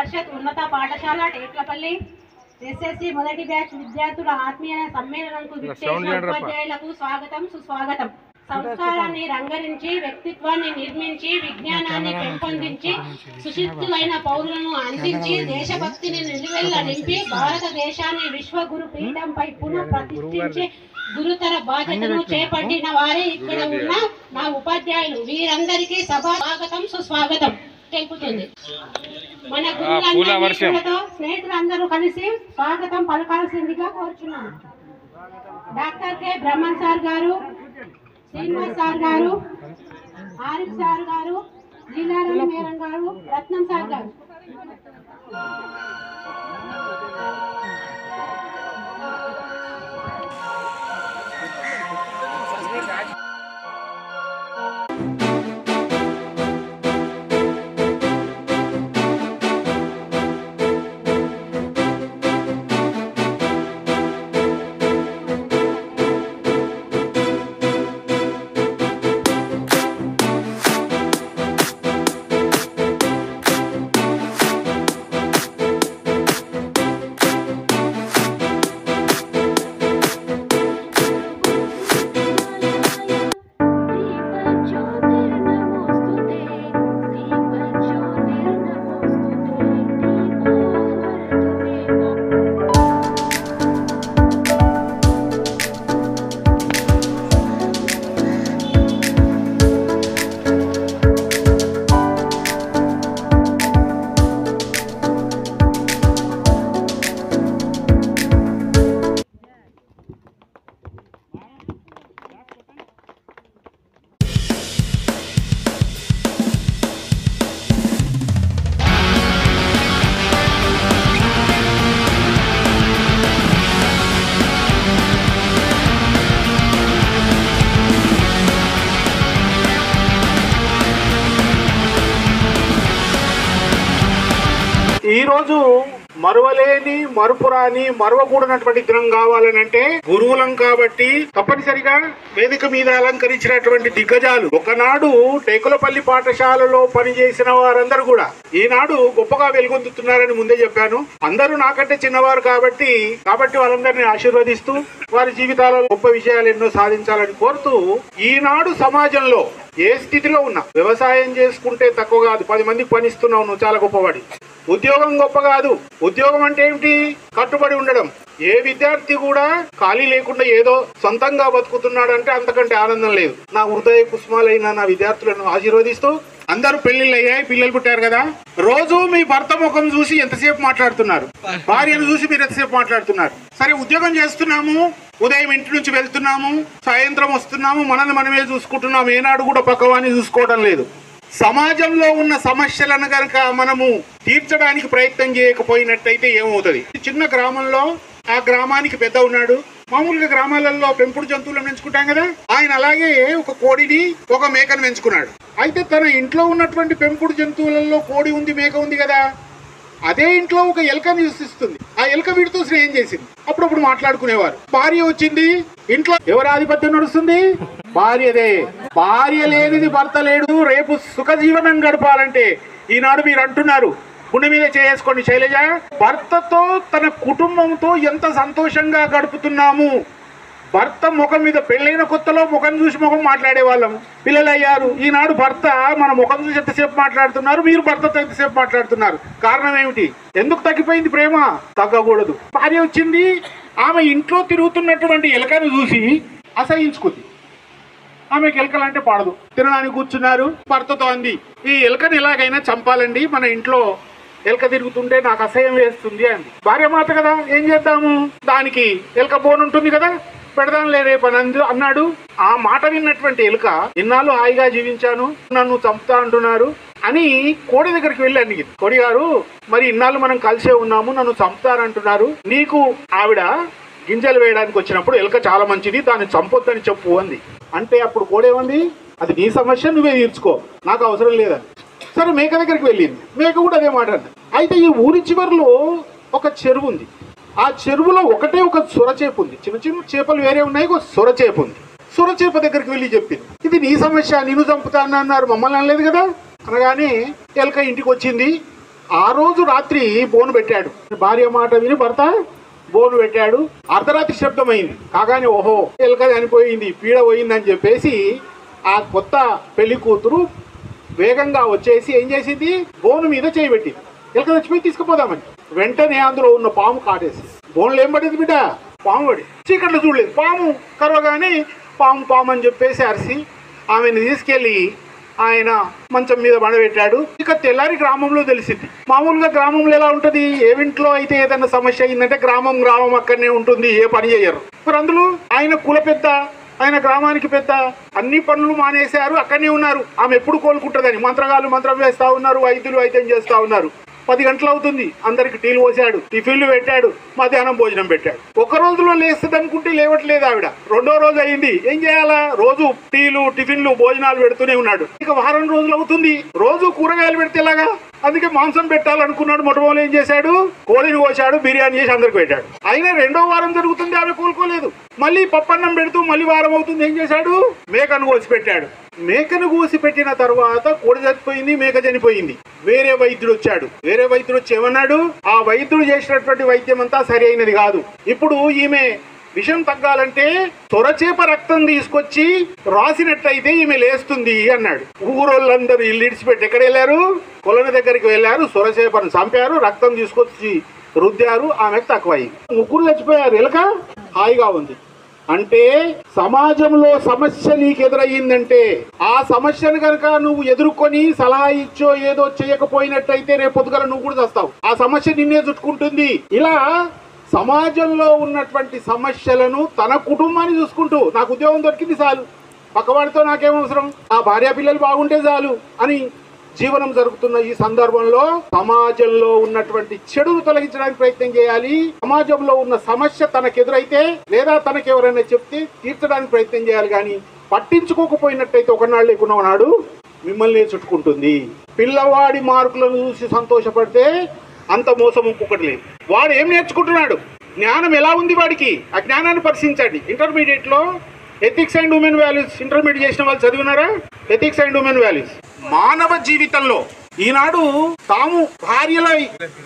పరిషత్ ఉన్నత పాఠశాల టేక్లపల్లి ఎస్ఎస్సి మొదటి బ్యాచ్ విద్యార్థుల ఆత్మీయ సమ్మేళనంకు విచ్చేసిన ఉపాధ్యాయులకు స్వాగతం సుస్వాగతం. సంస్కారాన్ని రంగరించి వ్యక్తిత్వాన్ని నిర్మించి విజ్ఞానాన్ని పెంపొందించి సుశిక్షితులైన పౌరులను అందించి దేశభక్తిని నిలువెల్ల నింపి భారతదేశాన్ని విశ్వగురు పీఠంపై పునః ప్రతిష్ఠించే గురుతర బాధ్యతను చేపట్టిన వారే ఇక్కడ ఉన్న నా ఉపాధ్యాయులు. వీరందరికీ సభ స్వాగతం సుస్వాగతం తెలుపుతుంది. మన గురువులందరితో స్నేహితులందరూ కలిసి స్వాగతం పలకాల్సిందిగా కోరుచున్నాను. డాక్టర్ కె బ్రహ్మన్ సార్ గారు, శ్రీనివాస్ సార్ గారు, ఆరిఫ్ సార్ గారు, లీలారాణి మేరం గారు, రత్నం సార్ గారు. ఈరోజు మరువలేని మరుపురాని మరువకూడనటువంటి దినం కావాలని అంటే గురువులం కాబట్టి తప్పనిసరిగా వేదిక మీద అలంకరించినటువంటి దిగ్గజాలు ఒకనాడు టేకులపల్లి పాఠశాలలో పనిచేసిన వారందరూ కూడా ఈనాడు గొప్పగా వెలుగొందుతున్నారని ముందే చెప్పాను. అందరూ నాకంటే చిన్నవారు కాబట్టి వాళ్ళందరినీ ఆశీర్వదిస్తూ వారి జీవితాలలో గొప్ప విషయాలు ఎన్నో సాధించాలని కోరుతూ ఈనాడు సమాజంలో ఏ స్థితిలో ఉన్నా వ్యవసాయం చేసుకుంటే తక్కువ కాదు, 10 మందికి పనిస్తున్నావు, నువ్వు చాలా గొప్పవాడి. ఉద్యోగం గొప్ప కాదు. ఉద్యోగం అంటే ఏమిటి? కట్టుబడి ఉండడం. ఏ విద్యార్థి కూడా ఖాళీ లేకుండా ఏదో సొంతంగా బతుకుతున్నాడు అంటే అంతకంటే ఆనందం లేదు. నా హృదయ కుసుమాలైన నా విద్యార్థులను ఆశీర్వదిస్తూ అందరూ పెళ్లిళ్ళు అయ్యాయి, పిల్లలు పుట్టారు కదా. రోజు మీ భర్త ముఖం చూసి ఎంతసేపు మాట్లాడుతున్నారు? భార్యను చూసి మీరు ఎంతసేపు మాట్లాడుతున్నారు? సరే, ఉద్యోగం చేస్తున్నాము, ఉదయం ఇంటి నుంచి వెళ్తున్నాము, సాయంత్రం వస్తున్నాము, మనల్ని మనమే చూసుకుంటున్నాము, ఏనాడు కూడా పక్కవాన్ని చూసుకోవడం లేదు. సమాజంలో ఉన్న సమస్యలను కనుక మనము తీర్చడానికి ప్రయత్నం చేయకపోయినట్టయితే ఏమవుతుంది? చిన్న గ్రామంలో ఆ గ్రామానికి పెద్ద ఉన్నాడు. మామూలుగా గ్రామాలలో పెంపుడు జంతువులను పెంచుకుంటాం కదా, ఆయన అలాగే ఒక కోడిని ఒక మేకను పెంచుకున్నాడు. అయితే తన ఇంట్లో ఉన్నటువంటి పెంపుడు జంతువులలో కోడి ఉంది, మేక ఉంది కదా, అదే ఇంట్లో ఒక ఎలుకని నివసిస్తుంది. ఆ ఎలుక వీడితో స్నేహం చేసింది. అప్పుడప్పుడు మాట్లాడుకునేవారు. భార్య వచ్చింది, ఇంట్లో ఎవరి ఆధిపత్యం నడుస్తుంది? భార్యదే. భార్య లేనిది భర్త లేడు. రేపు సుఖజీవనం గడపాలంటే ఈనాడు మీరు అంటున్నారు, గుండె మీద చేసుకోండి శైలజ, భర్తతో తన కుటుంబంతో ఎంత సంతోషంగా గడుపుతున్నాము. భర్త ముఖం మీద పెళ్ళైన కొత్తలో ముఖం చూసి ముఖం మాట్లాడే వాళ్ళం, పిల్లలు అయ్యారు. ఈనాడు భర్త మన ముఖం చూసి ఎంతసేపు మాట్లాడుతున్నారు, మీరు భర్తతో ఎంతసేపు మాట్లాడుతున్నారు. కారణం ఏమిటి? ఎందుకు తగ్గిపోయింది ప్రేమ? తగ్గకూడదు. భార్య వచ్చింది, ఆమె ఇంట్లో తిరుగుతున్నటువంటి ఎలుకను చూసి అసహించుకుంది. ఆమెకి ఎలుకలంటే పడదు. తినడానికి కూర్చున్నారు, భర్తతో అంది, ఈ ఎలుకను ఎలాగైనా చంపాలండి, మన ఇంట్లో ఎలుక తిరుగుతుంటే నాకు అసహ్యం వేస్తుంది అంది. భార్య మాట కదా, ఏం చేద్దాము, దానికి ఎలుక బోన్ ఉంటుంది కదా, పెడదాంలే రేపు అన్నాడు. ఆ మాట విన్నటువంటి ఎలుక, ఇన్నాళ్ళు హాయిగా జీవించాను, నన్ను చంపుతా అంటున్నారు అని కోడి దగ్గరికి వెళ్ళి అడిగింది. కోడి గారు, మరి ఇన్నాళ్ళు మనం కలిసే ఉన్నాము, నన్ను చంపుతారంటున్నారు, నీకు ఆవిడ గింజలు వేయడానికి వచ్చినప్పుడు ఎలుక చాలా మంచిది, దాన్ని చంపొద్దని చెప్పు అంది. అంటే అప్పుడు కోడేమంది, అది నీ సమస్య, నువ్వే తీర్చుకో, నాకు అవసరం లేదని. సరే, మేక దగ్గరికి వెళ్ళింది. మేక కూడా అదే మాట అంది. అయితే ఈ ఊరి చివరిలో ఒక చెరువు ఉంది. ఆ చెరువులో ఒకటే ఒక సొరచేపు ఉంది. చిన్న చిన్న చేపలు వేరే ఉన్నాయి, ఒక సొరచేపు ఉంది. సొరచేప దగ్గరికి వెళ్ళి చెప్పింది, ఇది నీ సమస్య, నేను చంపుతాను అన్నారు, మమ్మల్ని అనలేదు కదా అనగానే ఎలుక ఇంటికి వచ్చింది. ఆ రోజు రాత్రి బోను పెట్టాడు. భార్య మాట విని భర్త బోను పెట్టాడు. అర్ధరాత్రి శబ్దమైంది. కాగానే ఓహో ఎలుక చనిపోయింది, పీడ పోయిందని చెప్పేసి ఆ కొత్త పెళ్లి కూతురు వేగంగా వచ్చేసి ఏం చేసింది, బోను మీద చేయబెట్టింది. ఎలుక చచ్చిపోయి తీసుకుపోదామని. వెంటనే అందులో ఉన్న పాము కాటేసి. బోన్లో ఏం పడింది బిడ్డ, పాము పడి. చీకట్లో చూడలేదు, పాము కరవగానే పాము పాము అని చెప్పేసి అరిసి ఆమెను తీసుకెళ్ళి ఆయన మంచం మీద పండబెట్టాడు. ఇక తెల్లారి గ్రామంలో తెలిసింది. మామూలుగా గ్రామంలో ఎలా ఉంటుంది, ఏవింట్లో అయితే ఏదైనా సమస్య అయిందంటే గ్రామం అక్కడనే ఉంటుంది, ఏ పని చేయరు. మరి అందులో ఆయన కుల పెద్ద, ఆయన గ్రామానికి పెద్ద, అన్ని పనులు మానేశారు, అక్కడనే ఉన్నారు. ఆమె ఎప్పుడు కోలుకుంటుందని మంత్రగాళ్ళు మంత్రం వేస్తా ఉన్నారు, వైద్యులు వైద్యం చేస్తా ఉన్నారు. 10 గంటలు అవుతుంది. అందరికి టీలు పోసాడు, టిఫిన్లు పెట్టాడు, మధ్యాహ్నం భోజనం పెట్టాడు. ఒక రోజులో లేస్తుంది అనుకుంటే లేవట్లేదు ఆవిడ. 2వ రోజు అయింది. ఏం చేయాలా, రోజు టీలు టిఫిన్లు భోజనాలు పెడుతూనే ఉన్నాడు. ఇక వారం రోజులు అవుతుంది, రోజు కూరగాయలు పెడితే ఎలాగా, అందుకే మాంసం పెట్టాలనుకున్నాడు. మొట్టమొదలు ఏం చేశాడు, కోడిని కోసాడు, బిర్యానీ చేసి అందరికి పెట్టాడు. అయినా 2వ వారం జరుగుతుంది, ఆమె కోలుకోలేదు. మళ్ళీ పప్పన్నం పెడుతూ మళ్ళీ వారం అవుతుంది. ఏం చేశాడు, మేకను కోసి పెట్టాడు. మేకను కోసి పెట్టిన తర్వాత కోడి చచ్చిపోయింది, మేక చనిపోయింది. వేరే వైద్యుడు వచ్చాడు. వేరే వైద్యుడు వచ్చి ఏమన్నాడు, ఆ వైద్యుడు చేసినటువంటి వైద్యం అంతా సరి అయినది కాదు. ఇప్పుడు ఈమె విషం తగ్గాలంటే సొరచేప రక్తం తీసుకొచ్చి రాసినట్టయితే ఈమె లేస్తుంది అన్నాడు. ఊరోళ్ళందరూ ఇల్లు ఇడిచిపెట్టి ఎక్కడ వెళ్ళారు, కొలను దగ్గరికి వెళ్ళారు. సొరచేపను చంపారు, రక్తం తీసుకొచ్చి రుద్దారు. ఆమెకు తక్కువయ్యింది. 3 చచ్చిపోయారు. ఎలక హాయిగా ఉంది. అంటే సమాజంలో సమస్య నీకు ఎదురయ్యిందంటే ఆ సమస్యను కనుక నువ్వు ఎదుర్కొని సలహా ఇచ్చో ఏదో చేయకపోయినట్టయితే రేపు పొద్దుగల నువ్వు కూడా చేస్తావు. ఆ సమస్య నిన్నే చుట్టుకుంటుంది. ఇలా సమాజంలో ఉన్నటువంటి సమస్యలను తన కుటుంబాన్ని చూసుకుంటూ, నాకు ఉద్యోగం దొరికింది చాలు, పక్కవాడితో నాకేమవసరం, ఆ భార్య పిల్లలు బాగుంటే చాలు అని జీవనం జరుగుతున్న ఈ సందర్భంలో సమాజంలో ఉన్నటువంటి చెడును తొలగించడానికి ప్రయత్నం చేయాలి. సమాజంలో ఉన్న సమస్య తనకెదురైతే లేదా తనకు ఎవరైనా చెప్తే తీర్చడానికి ప్రయత్నం చేయాలి. కానీ పట్టించుకోకపోయినట్టయితే ఒకనాడు లేకున్నా నాడు మిమ్మల్ని చుట్టుకుంటుంది. పిల్లవాడి మార్కులను చూసి సంతోషపడితే అంత మోసం ఇంకొకటి లేదు. వాడు ఏం నేర్చుకుంటున్నాడు, జ్ఞానం ఎలా ఉంది వాడికి, ఆ జ్ఞానాన్ని పరిశీలించండి. ఇంటర్మీడియట్లో ethics and human values intermediate చేసిన వాళ్ళు చదివినారా? Ethics and human values. మానవ జీవితంలో ఈనాడు తాము భార్యల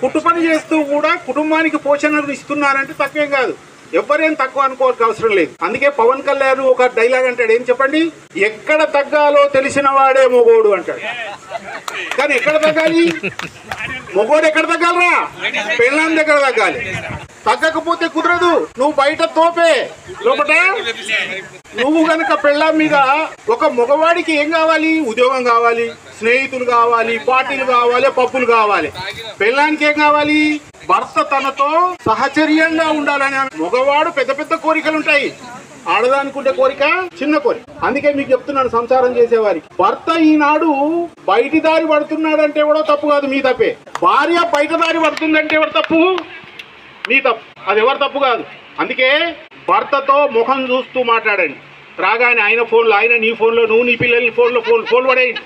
కుట్టు పని చేస్తూ కూడా కుటుంబానికి పోషణను ఇస్తున్నారంటే తక్కువేం కాదు. ఎవరేం తక్కువ అనుకోవాల్సిన అవసరం లేదు. అందుకే పవన్ కళ్యాణ్ ఒక డైలాగ్ అంటాడు, ఏం చెప్పండి, ఎక్కడ తగ్గాలో తెలిసిన వాడే మొగోడు అంటాడు. కానీ ఎక్కడ తగ్గాలి, మొగోడు ఎక్కడ తగ్గాలరా, పెళ్ళాం దగ్గర తగ్గాలి. తగ్గకపోతే కుదరదు. నువ్వు బయట తోపే, లోపట నువ్వు గనక పెళ్ళాం మీద. ఒక మగవాడికి ఏం కావాలి, ఉద్యోగం కావాలి, స్నేహితులు కావాలి, పార్టీలు కావాలి, పప్పులు కావాలి. పెళ్ళానికి ఏం కావాలి, భర్త తనతో సహచర్యంగా ఉండాలని. మగవాడు పెద్ద పెద్ద కోరికలు ఉంటాయి, ఆడదానికుంటే కోరిక చిన్న కోరిక. అందుకే మీకు చెప్తున్నాను, సంసారం చేసేవారికి భర్త ఈనాడు బయటి దారి పడుతున్నాడంటే కూడా తప్పు కాదు, మీ తప్పే. భార్య బయట దారి పడుతుందంటే ఎవరు తప్పు, మీ తప్పు. అది ఎవరు తప్పు కాదు. అందుకే భర్తతో ముఖం చూస్తూ మాట్లాడండి. రాగానే ఆయన ఫోన్లో ఆయన, నీ ఫోన్లో నువ్వు, నీ పిల్లల ఫోన్లో ఫోన్ పడేయండి.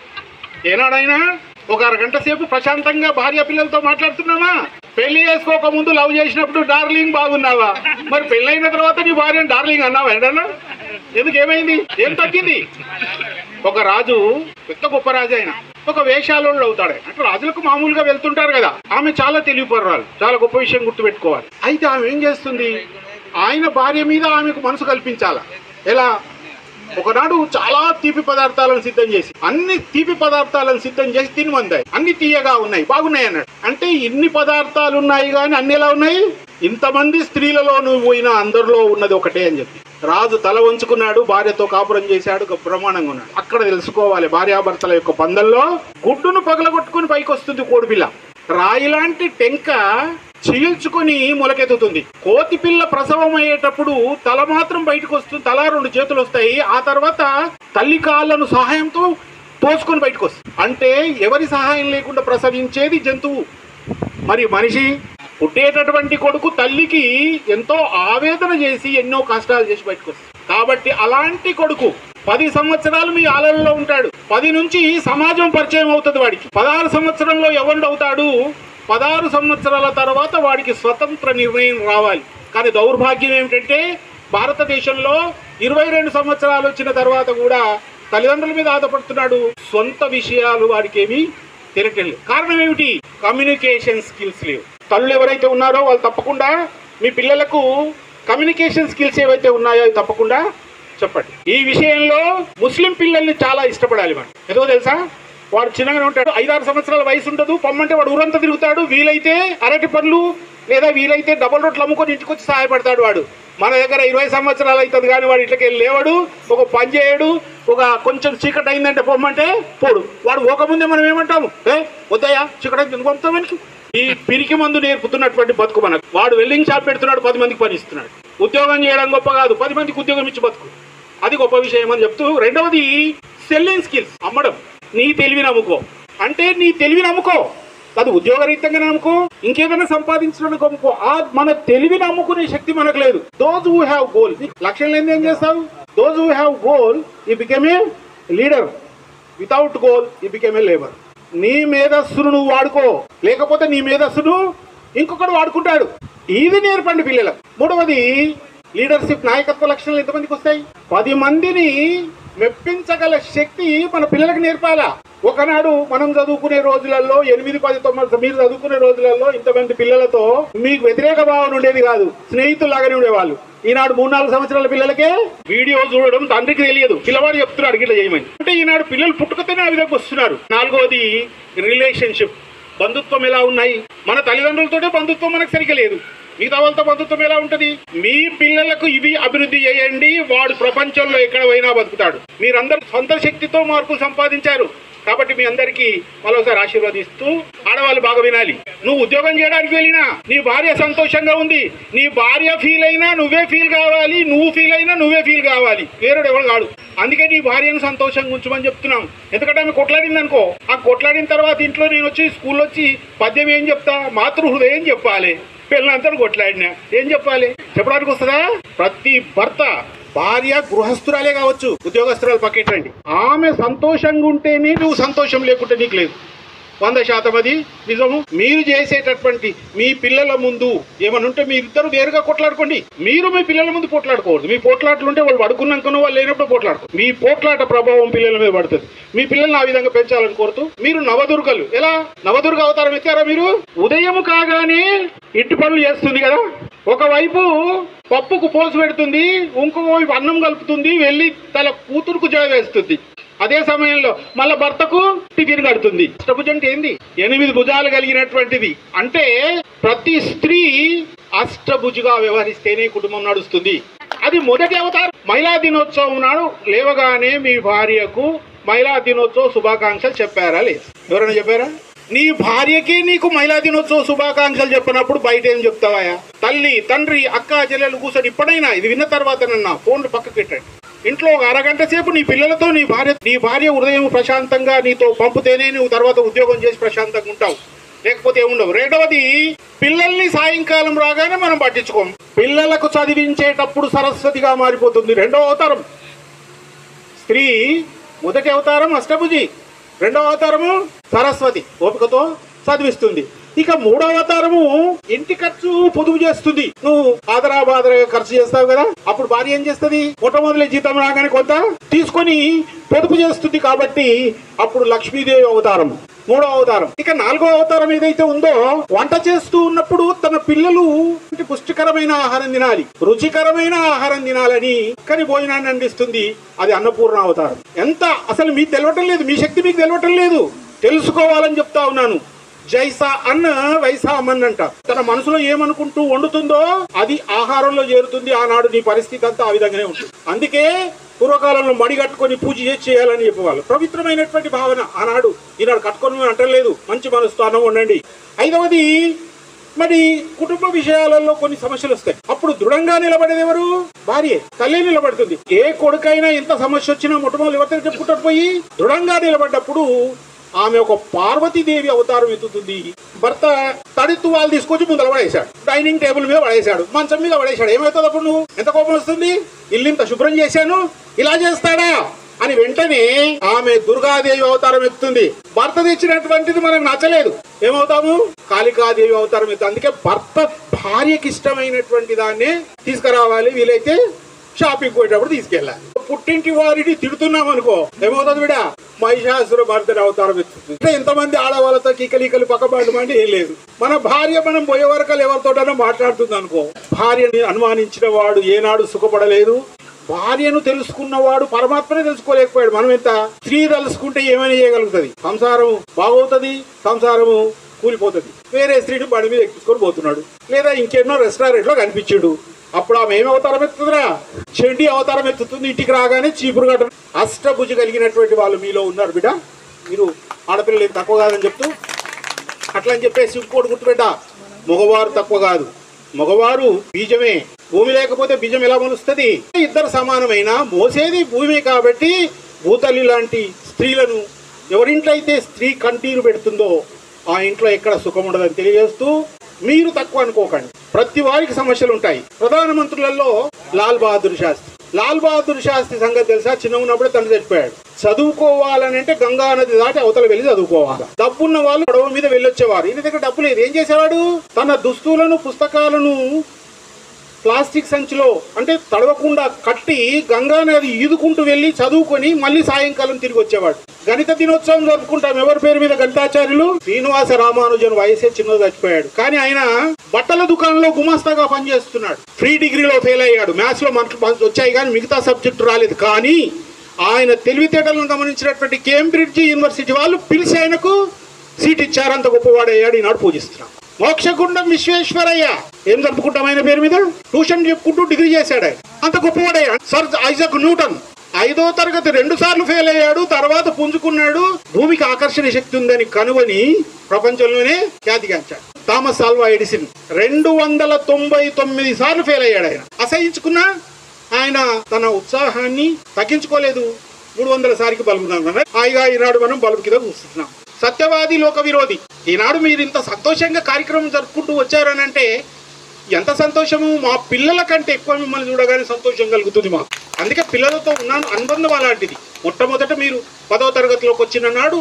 ఏనాడైనా ఒక అరగంట సేపు ప్రశాంతంగా భార్య పిల్లలతో మాట్లాడుతున్నామా? పెళ్లి చేసుకోక ముందు లవ్ చేసినప్పుడు డార్లింగ్ బాగున్నావా, మరి పెళ్ళైన తర్వాత నీ భార్యను డార్లింగ్ అన్నావా? ఏంటన్నా, ఎందుకు, ఏమైంది, ఏం తగ్గింది? ఒక రాజు, పెద్ద గొప్ప రాజు, ఆయన ఒక వేషాలోళ్ళు అవుతాడు. అంటే రాజులకు మామూలుగా వెళ్తుంటారు కదా. ఆమె చాలా తెలివిపర్రాలు, చాలా గొప్ప విషయం గుర్తుపెట్టుకోవాలి. అయితే ఆమె ఏం చేస్తుంది, ఆయన భార్య మీద ఆమెకు మనసు కల్పించాల. ఎలా, ఒకనాడు చాలా తీపి పదార్థాలను సిద్ధం చేసి, అన్ని తీపి పదార్థాలను సిద్ధం చేసి తినమందాయి. అన్ని తీయగా ఉన్నాయి, బాగున్నాయి అన్నాడు. అంటే ఇన్ని పదార్థాలు ఉన్నాయి కానీ అన్ని ఎలా ఉన్నాయి, ఇంతమంది స్త్రీలలో నువ్వు పోయినా అందరిలో ఉన్నది ఒకటే అని చెప్పి రాజు తల వంచుకున్నాడు. భార్యతో కాపురం చేశాడు, బ్రహ్మాండంగా ఉన్నాడు. అక్కడ తెలుసుకోవాలి, భార్యాభర్తల యొక్క బంధంలో గుడ్డును పగలగొట్టుకుని పైకి వస్తుంది కోడిపిల్ల. రాయిలాంటి టెంక చీల్చుకుని మొలకెత్తుతుంది. కోతి పిల్ల ప్రసవం అయ్యేటప్పుడు తల మాత్రం బయటకు వస్తుంది, తల 2 చేతులు వస్తాయి. ఆ తర్వాత తల్లి కాళ్ళను సహాయంతో తోసుకొని బయటకు వస్తుంది. అంటే ఎవరి సహాయం లేకుండా ప్రసవించేది జంతువు. మరి మనిషి పుట్టేటటువంటి కొడుకు తల్లికి ఎంతో ఆవేదన చేసి ఎన్నో కష్టాలు చేసి బయటకు వస్తుంది. కాబట్టి అలాంటి కొడుకు 10 సంవత్సరాలు మీ ఆలయంలో ఉంటాడు. 10 నుంచి సమాజం పరిచయం అవుతుంది వాడికి. 16 సంవత్సరంలో ఎవరు అవుతాడు. 16 సంవత్సరాల తర్వాత వాడికి స్వతంత్ర నిర్ణయం రావాలి. కానీ దౌర్భాగ్యం ఏమిటంటే భారతదేశంలో 22 సంవత్సరాలు వచ్చిన తర్వాత కూడా తల్లిదండ్రుల మీద ఆధారపడుతున్నాడు. సొంత విషయాలు వాడికి ఏమీ తెలియట్లేదు. కారణం ఏమిటి? కమ్యూనికేషన్ స్కిల్స్ లేవు. తల్లులు ఎవరైతే ఉన్నారో వాళ్ళు తప్పకుండా మీ పిల్లలకు కమ్యూనికేషన్ స్కిల్స్ ఏవైతే ఉన్నాయో అవి తప్పకుండా చెప్పండి. ఈ విషయంలో ముస్లిం పిల్లల్ని చాలా ఇష్టపడాలి మనం. ఎందుకో తెలుసా? వాడు చిన్నగానే ఉంటాడు, 5-6 సంవత్సరాల వయసు ఉండదు, పొమ్మంటే వాడు ఊరంతా తిరుగుతాడు. వీలైతే అరటి పనులు లేదా వీలైతే డబల్ రోట్లు అమ్ముకొని ఇంటికి వచ్చి సహాయపడతాడు. వాడు మన దగ్గర 20 సంవత్సరాలు అవుతుంది కానీ వాడు ఇట్లకి వెళ్ళి లేవాడు, ఒక పని చేయడు, ఒక కొంచెం చీకటి అయిందంటే పొమ్మంటే పోడు. వాడు పోకముందే మనం ఏమంటాము, వద్దయ్యా చీకటి ఎందుకు పంపుతామనికి? ఈ పిరికి మందు నేర్పుతున్నటువంటి బతుకు మనకు. వాడు వెల్డింగ్ షాప్ పెడుతున్నాడు, 10 మందికి పని ఇస్తున్నాడు. ఉద్యోగం చేయడం గొప్ప కాదు, 10 మందికి ఉద్యోగం ఇచ్చి బతుకు, అది గొప్ప విషయం అని చెప్తూ, రెండవది సెల్లింగ్ స్కిల్స్, అమ్మడం. నీ తెలివిని అమ్ముకో అంటే నీ తెలివిని అమ్ముకో, అది ఉద్యోగరీత్యంగా నమ్ముకో, ఇంకేదైనా సంపాదించడానికి అమ్ముకో. మన తెలివిని అమ్ముకునే శక్తి మనకు లేదు. దోజ్ హూ హ్యావ్ గోల్, లక్ష్యం లేని ఏం చేస్తావు? దోజ్ హూ హ్యావ్ గోల్ ఈ became a leader, without goal ఈ బికెమ్ ఏ లేబర్. నీ మేధస్సును నువ్వు వాడుకో, లేకపోతే నీ మేధస్సును ఇంకొకడు వాడుకుంటాడు. ఇది నేర్పండి పిల్లలకు. మూడవది లీడర్షిప్, నాయకత్వ లక్షణాలు ఎంతమందికి వస్తాయి? 10 మందిని మెప్పించగల శక్తి మన పిల్లలకు నేర్పాలా. ఒకనాడు మనం చదువుకునే రోజులలో 8, 10, 9 మీరు చదువుకునే రోజులలో ఇంతమంది పిల్లలతో మీకు వ్యతిరేక భావన ఉండేది కాదు, స్నేహితులాగానే ఉండేవాళ్ళు. ఈనాడు 3-4 సంవత్సరాల పిల్లలకే వీడియో చూడడం తండ్రికి తెలియదు, పిల్లవాడు చెప్తున్నాడు ఇట్లా చేయమని. అంటే ఈనాడు పిల్లలు పుట్టుకతోనే ఆ విధంగా వస్తున్నారు. నాలుగోది రిలేషన్షిప్, బంధుత్వం ఎలా ఉన్నాయి? మన తల్లిదండ్రులతోనే బంధుత్వం మనకు సరిగ్గా లేదు, మిగతా వాళ్ళతో బంధుత్వం ఎలా ఉంటుంది? మీ పిల్లలకు ఇవి అభివృద్ధి చేయండి, వాడు ప్రపంచంలో ఎక్కడ పోయినా బతుకుతాడు. మీరందరూ సొంత శక్తితో మార్పులు సంపాదించారు కాబట్టి మీ అందరికీ మరోసారి ఆశీర్వదిస్తూ, ఆడవాళ్ళు బాగా వినాలి. నువ్వు ఉద్యోగం చేయడానికి వెళ్ళినా నీ భార్య సంతోషంగా ఉంది, నీ భార్య ఫీల్ అయినా నువ్వే ఫీల్ కావాలి, నువ్వు ఫీల్ అయినా నువ్వే ఫీల్ కావాలి, వేరేడు ఎవరు కాడు. అందుకే నీ భార్యను సంతోషంగా ఉంచమని చెప్తున్నాం. ఎందుకంటే ఆమె కొట్లాడింది అనుకో, ఆ కొట్లాడిన తర్వాత ఇంట్లో నేను వచ్చి స్కూల్లో వచ్చి పద్యం ఏం చెప్తా? మాతృహృదయం చెప్పాలి. పిల్లలంతా కొట్లాడినా ఏం చెప్పాలి? చెప్పడానికి వస్తుందా? ప్రతి భర్త, భార్య గృహస్థురాలే కావచ్చు, ఉద్యోగస్తురాలు పక్కెట్టండి, ఆమె సంతోషంగా ఉంటేనే నువ్వు సంతోషం లేకుంటే నీకు లేదు. 100% అది నిజము. మీరు చేసేటటువంటి మీ పిల్లల ముందు ఏమన్నా ఉంటే మీరిద్దరు వేరుగా కొట్లాడుకోండి. మీరు మీ పిల్లల ముందు పోట్లాడుకోవద్దు. మీ పోట్లాట్లు ఉంటే వాళ్ళు పడుకున్నాకనో వాళ్ళు లేనప్పుడు పోట్లాడుకో. మీ పోట్లాట ప్రభావం పిల్లల మీద పడుతుంది. మీ పిల్లల్ని ఆ విధంగా పెంచాలని కోరుతూ, మీరు నవదుర్గలు, ఎలా నవదుర్గ అవతారం ఎత్తారా మీరు? ఉదయం కాగానే ఇంటి పనులు చేస్తుంది కదా, ఒకవైపు పప్పుకు పోసు పెడుతుంది, ఇంకొక వైపు అన్నం కలుపుతుంది, వెళ్ళి తన కూతురుకు జడ వేస్తుంది. అదే సమయంలో మళ్ళీ భర్తకు టిఫిన్ కడుతుంది. అష్టభుజం అంటే ఏంది? 8 భుజాలు కలిగినటువంటిది. అంటే ప్రతి స్త్రీ అష్టభుజిగా వ్యవహరిస్తేనే కుటుంబం నడుస్తుంది. అది మొదటి అవతారం. మహిళా దినోత్సవం నాడు లేవగానే మీ భార్యకు మహిళా దినోత్సవ శుభాకాంక్షలు చెప్పారా? లేదు. ఎవరైనా చెప్పారా? నీ భార్యకి నీకు మహిళా దినోత్సవ శుభాకాంక్షలు చెప్పినప్పుడు బయట ఏం చెప్తావా? తల్లి, తండ్రి, అక్క, చెల్లెలు కూర్చొని ఇప్పుడైనా ఇది విన్న తర్వాత ఫోన్లు పక్కకు పెట్టండి. ఇంట్లో ఒక అరగంట సేపు నీ పిల్లలతో నీ భార్య హృదయం ప్రశాంతంగా నీతో పంపితేనే నువ్వు తర్వాత ఉద్యోగం చేసి ప్రశాంతంగా ఉంటావు, లేకపోతే ఏముండవు. రెండవది, పిల్లల్ని సాయంకాలం రాగానే మనం పట్టించుకోం. పిల్లలకు చదివించేటప్పుడు సరస్వతిగా మారిపోతుంది. రెండవ అవతారం స్త్రీ. మొదటి అవతారం అష్టభుజి, రెండవ అవతారము సరస్వతి, ఓపికతో చదివిస్తుంది. ఇక మూడవ అవతారము ఇంటి ఖర్చు పొదుపు చేస్తుంది. నువ్వు ఆదరాబాదరగా ఖర్చు చేస్తావు కదా, అప్పుడు భార్య ఏం చేస్తుంది? మొట్టమొదటి జీతం రాగానే కొంత తీసుకొని పొదుపు చేస్తుంది. కాబట్టి అప్పుడు లక్ష్మీదేవి అవతారం, మూడవ అవతారం. ఇక నాలుగో అవతారం ఏదైతే ఉందో, వంట చేస్తూ ఉన్నప్పుడు తన పిల్లలు పుష్టికరమైన ఆహారం తినాలి, రుచికరమైన ఆహారం తినాలని కానీ భోజనాన్ని అందిస్తుంది. అది అన్నపూర్ణ అవతారం. ఎంత అసలు మీకు తెలవటం లేదు, మీ శక్తి మీకు తెలవటం లేదు, తెలుసుకోవాలని చెప్తా ఉన్నాను. జైసా అన్న వైసా అమ్మన్ అంట. తన మనసులో ఏమనుకుంటూ వండుతుందో అది ఆహారంలో చేరుతుంది. ఆనాడు నీ పరిస్థితి అంతా ఆ విధంగానే ఉంటుంది. అందుకే పూర్వకాలంలో మడి కట్టుకొని పూజ చేయాలని చెప్పేవాళ్ళు. పవిత్రమైనటువంటి భావన ఆనాడు. ఈనాడు కట్టుకొని అంటలేదు, మంచి మనసుతో అన్నం వండండి. ఐదవది, మరి కుటుంబ విషయాలలో కొన్ని సమస్యలు వస్తాయి. అప్పుడు దృఢంగా నిలబడేది ఎవరు? భార్య, తల్లి నిలబడుతుంది. ఏ కొడుకైనా ఎంత సమస్య వచ్చినా మొట్టమొదటి ఎవరితో చెప్పుకుంటాడు పోయి? దృఢంగా నిలబడ్డప్పుడు ఆమె ఒక పార్వతీదేవి అవతారం ఎత్తుతుంది. భర్త తడిత్తు వాళ్ళు తీసుకొచ్చి ముందర పడేశాడు, డైనింగ్ టేబుల్ మీద పడేశాడు, మంచం మీద పడేశాడు. ఏమవుతుంది అప్పుడు? నువ్వు ఎంత కోపం వస్తుంది? ఇల్లింత శుభ్రం చేశాను, ఇలా చేస్తాడా అని వెంటనే ఆమె దుర్గాదేవి అవతారం ఎత్తుతుంది. భర్త తెచ్చినటువంటిది మనకు నచ్చలేదు, ఏమవుతాము? కాళికాదేవి అవతారం ఎత్తు. అందుకే భర్త భార్యకి ఇష్టమైనటువంటి దాన్నే తీసుకురావాలి, వీలైతే షాపింగ్ పోయేటప్పుడు తీసుకెళ్ళాలి. పుట్టింటి వారిని తిడుతున్నాం అనుకో, ఏమవుతుంది? విడా మహిషాసుర మర్దని అవతారం ఎత్తుతుంది. అంటే ఎంతమంది ఆడవాళ్ళతో కికలికలు పక్కబాటమంటే ఏం లేదు. మన భార్య మనం పోయే వరకు ఎవరితోటైనా మాట్లాడుతుంది అనుకో, భార్యని అనుమానించిన వాడు ఏనాడు సుఖపడలేదు. భార్యను తెలుసుకున్నవాడు పరమాత్మనే తెలుసుకోలేకపోయాడు. మనం ఎంత స్త్రీ తెలుసుకుంటే ఏమైనా చేయగలుగుతుంది? సంసారం బాగవుతుంది, సంసారము కూలిపోతుంది. వేరే స్త్రీని బండి మీద ఎక్కించుకొని పోతున్నాడు, లేదా ఇంకెన్నో రెస్టారెంట్ లో కనిపించాడు. అప్పుడు ఆమె ఏమి అవతారం ఎత్తుతుందిరా? చెండి అవతారం ఎత్తుతుంది. ఇంటికి రాగానే చీపురు గట్ట. అష్టభుజి కలిగినటువంటి వాళ్ళు మీలో ఉన్నారు బిడ్డ. మీరు ఆడపిల్లలు తక్కువ కాదని చెప్తూ అట్లా అని చెప్పేసి ఇంకోటి గుర్తుపెట్ట, మగవారు తక్కువ కాదు, మగవారు బీజమే. భూమి లేకపోతే బీజం ఎలా మొలుస్తుంది? ఇద్దరు సమానమైన మోసేది భూమి కాబట్టి భూతల్లి లాంటి స్త్రీలను ఎవరింట్లో అయితే స్త్రీ కంటీరు పెడుతుందో ఆ ఇంట్లో ఎక్కడ సుఖం ఉండదని తెలియజేస్తూ, మీరు తక్కువ అనుకోకండి. ప్రతి వారికి సమస్యలు ఉంటాయి. ప్రధానమంత్రులలో లాల్ బహదూర్ శాస్త్రి సంగతి తెలుసా? చిన్న ఉన్నప్పుడే తండ్రి చచ్చిపోయాడు. చదువుకోవాలని అంటే గంగా నది దాటి అవతల వెళ్ళి చదువుకోవాలి. డబ్బున్న వాళ్ళు పడవ మీద వెళ్ళొచ్చేవారు. ఈయన దగ్గర డబ్బు లేదు. ఏం చేసేవాడు? తన దుస్తులను పుస్తకాలను ప్లాస్టిక్ సంచిలో అంటే తడవకుండా కట్టి గంగా నది ఈదుకుంటూ వెళ్ళి చదువుకొని మళ్ళీ సాయంకాలం తిరిగి వచ్చేవాడు. గణిత దినోత్సవం జరుపుకుంటాం. ఎవరి పేరు మీద? గణితాచార్యులు శ్రీనివాస రామానుజన్. వయసే చిన్నది, చచ్చిపోయాడు. కానీ ఆయన బట్టల దుకాణంలో గుమాస్తాగా పనిచేస్తున్నాడు. ఫ్రీ డిగ్రీలో ఫెయిల్ అయ్యాడు. మ్యాథ్స్ లో మార్కులు వచ్చాయి కానీ మిగతా సబ్జెక్టు రాలేదు. కానీ ఆయన తెలివితేటలను గమనించినటువంటి కేంబ్రిడ్జ్ యూనివర్సిటీ వాళ్ళు పిలిచి ఆయనకు సీట్ ఇచ్చారు. అంత గొప్పవాడయ్యాడు. ఈనాడు పూజిస్తున్నాం. మోక్షగుండం విశ్వేశ్వరయ్య. ఏం జరుపుకుంటాం ఆయన పేరు మీద? ట్యూషన్ చెప్పుకుంటూ డిగ్రీ చేశాడు. ఆయన అంత గొప్పవాడయ్యాడు. సర్ ఐజాక్ న్యూటన్ 5వ తరగతి 2 సార్లు ఫెయిల్ అయ్యాడు. తర్వాత పుంజుకున్నాడు. భూమికి ఆకర్షణ శక్తి ఉందని కనుగొని ప్రపంచంలోనే ఖ్యాతిగాంచాడు. థామస్ ఆల్వా ఎడిసన్ 299 సార్లు ఫెయిల్ అయ్యాడు. ఆయన అసహించుకున్నా ఆయన తన ఉత్సాహాన్ని తగ్గించుకోలేదు. 300 సార్కి బల్బు. హాయిగా ఈనాడు మనం బల్బు కింద కూర్చుంటున్నాం. సత్యవాది లోక విరోధి. ఈనాడు మీరు ఇంత సంతోషంగా కార్యక్రమం జరుపుకుంటూ వచ్చారని అంటే ఎంత సంతోషము! మా పిల్లల కంటే ఎక్కువ మిమ్మల్ని చూడగానే సంతోషం కలుగుతుంది మాకు. అందుకే పిల్లలతో ఉన్నాను అనుబంధం అలాంటిది. మొట్టమొదట మీరు 10వ తరగతిలోకి వచ్చిన నాడు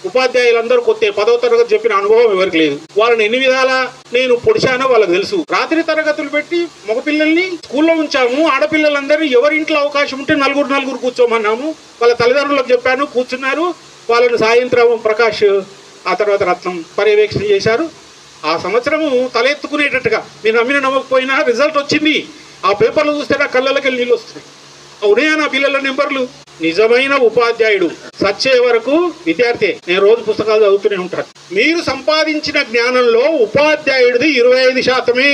ఉపాధ్యాయులందరూ కొత్త. 10వ తరగతి చెప్పిన అనుభవం ఎవరికి లేదు. వాళ్ళని ఎన్ని విధాలా నేను పొడిచానో వాళ్ళకి తెలుసు. రాత్రి తరగతులు పెట్టి మగపిల్లల్ని స్కూల్లో ఉంచాము. ఆడపిల్లలందరినీ ఎవరింట్లో అవకాశం ఉంటే నలుగురు కూర్చోమన్నాము. వాళ్ళ తల్లిదండ్రులకు చెప్పాను, కూర్చున్నారు. వాళ్ళను సాయంత్రం ప్రకాష్, ఆ తర్వాత రత్నం పర్యవేక్షణ చేశారు. ఆ సంవత్సరము తలెత్తుకునేటట్టుగా మీరు నమ్మిన నమ్మకపోయినా రిజల్ట్ వచ్చింది. ఆ పేపర్లు చూస్తే నా కళ్ళకి నీళ్ళు వస్తున్నాయి. ఉన్నాయా నా పిల్లల నెంబర్లు? నిజమైన ఉపాధ్యాయుడు సచ్చే వరకు విద్యార్థి. నేను రోజు పుస్తకాలు చదువుతూనే ఉంటాను. మీరు సంపాదించిన జ్ఞానంలో ఉపాధ్యాయుడిది 25%.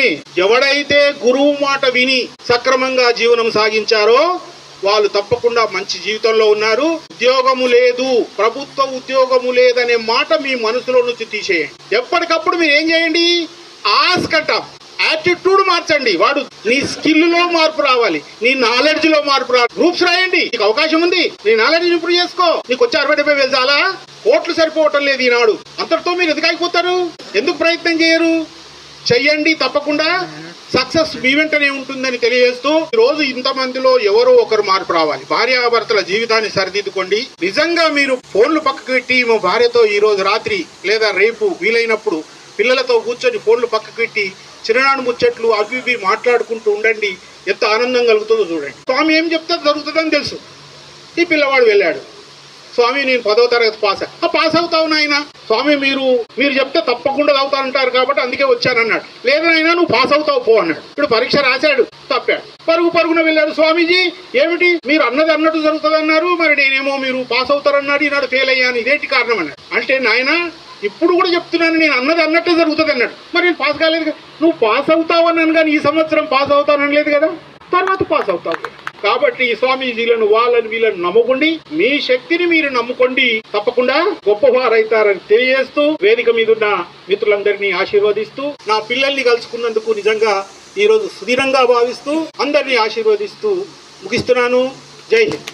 ఎవడైతే గురువు మాట విని సక్రమంగా జీవనం సాగించారో వాళ్ళు తప్పకుండా మంచి జీవితంలో ఉన్నారు. ఉద్యోగము లేదు, ప్రభుత్వ ఉద్యోగము లేదనే మాట మీ మనసులో నుంచి తీసేయండి. ఎప్పటికప్పుడు మీరు ఏం చేయండి? ఆస్కట యాటిట్యూడ్ మార్చండి. వాడు నీ స్కిల్లో మార్పు రావాలి, నీ నాలెడ్జ్ లో మార్పు రావాలి. గ్రూప్స్ రాయండి. నీకు అవకాశం ఉంది, నీ నాలెడ్జ్ ఇంప్రూవ్ చేసుకో. నీకు వచ్చి 60-70 చాలా కోట్లు సరిపోవటం లేదు ఈనాడు. అంతటితో మీరు ఎందుకు అయిపోతారు? ఎందుకు ప్రయత్నం చేయరు? చెయ్యండి. తప్పకుండా సక్సెస్ మీ వెంటనే ఉంటుందని తెలియజేస్తూ, ఈ రోజు ఇంతమందిలో ఎవరో ఒకరు మార్పు రావాలి. భార్యాభర్తల జీవితాన్ని సరిదిద్దుకోండి. నిజంగా మీరు ఫోన్లు పక్కకు పెట్టి మా భార్యతో ఈ రోజు రాత్రి లేదా రేపు వీలైనప్పుడు పిల్లలతో కూర్చొని ఫోన్లు పక్కకు పెట్టి చిన్ననాడు ముచ్చట్లు అవి ఇవి మాట్లాడుకుంటూ ఉండండి. ఎంత ఆనందం కలుగుతుందో చూడండి. స్వామి ఏం చెప్తే జరుగుతుందని తెలుసు. ఈ పిల్లవాడు వెళ్ళాడు, స్వామి నేను 10వ తరగతి పాస్ అవుతావు నాయన. స్వామి మీరు చెప్తే తప్పకుండా అవుతానంటారు కాబట్టి అందుకే వచ్చానన్నాడు. లేదు నాయన నువ్వు పాస్ అవుతావు పో అన్నాడు. ఇప్పుడు పరీక్ష రాశాడు, తప్పాడు. పరుగున వెళ్ళాడు. స్వామీజీ ఏమిటి మీరు అన్నట్టు జరుగుతుంది అన్నారు, మరి నేనేమో మీరు పాస్ అవుతారన్నాడు, ఈనాడు ఫెయిల్ అయ్యాను, ఇదేంటి కారణం అన్నాడు. అంటే నాయన ఇప్పుడు కూడా చెప్తున్నాను, నేను అన్నట్టే జరుగుతుంది అన్నాడు. మరి నేను పాస్ కాలేదు. నువ్వు పాస్ అవుతావు అన్నాను కానీ ఈ సంవత్సరం పాస్ అవుతానని లేదు కదా, తర్వాత పాస్ అవుతావు. కాబట్టి స్వామీజీలను వాళ్ళని వీళ్ళని నమ్ముకోండి. మీ శక్తిని మీరు నమ్ముకోండి. తప్పకుండా గొప్పవారైతారని తెలియజేస్తూ వేదిక మీద ఉన్న మిత్రులందరినీ ఆశీర్వదిస్తూ, నా పిల్లల్ని కలుసుకున్నందుకు నిజంగా ఈరోజు సుదీరంగా భావిస్తూ అందరినీ ఆశీర్వదిస్తూ ముగిస్తున్నాను. జై హింద్.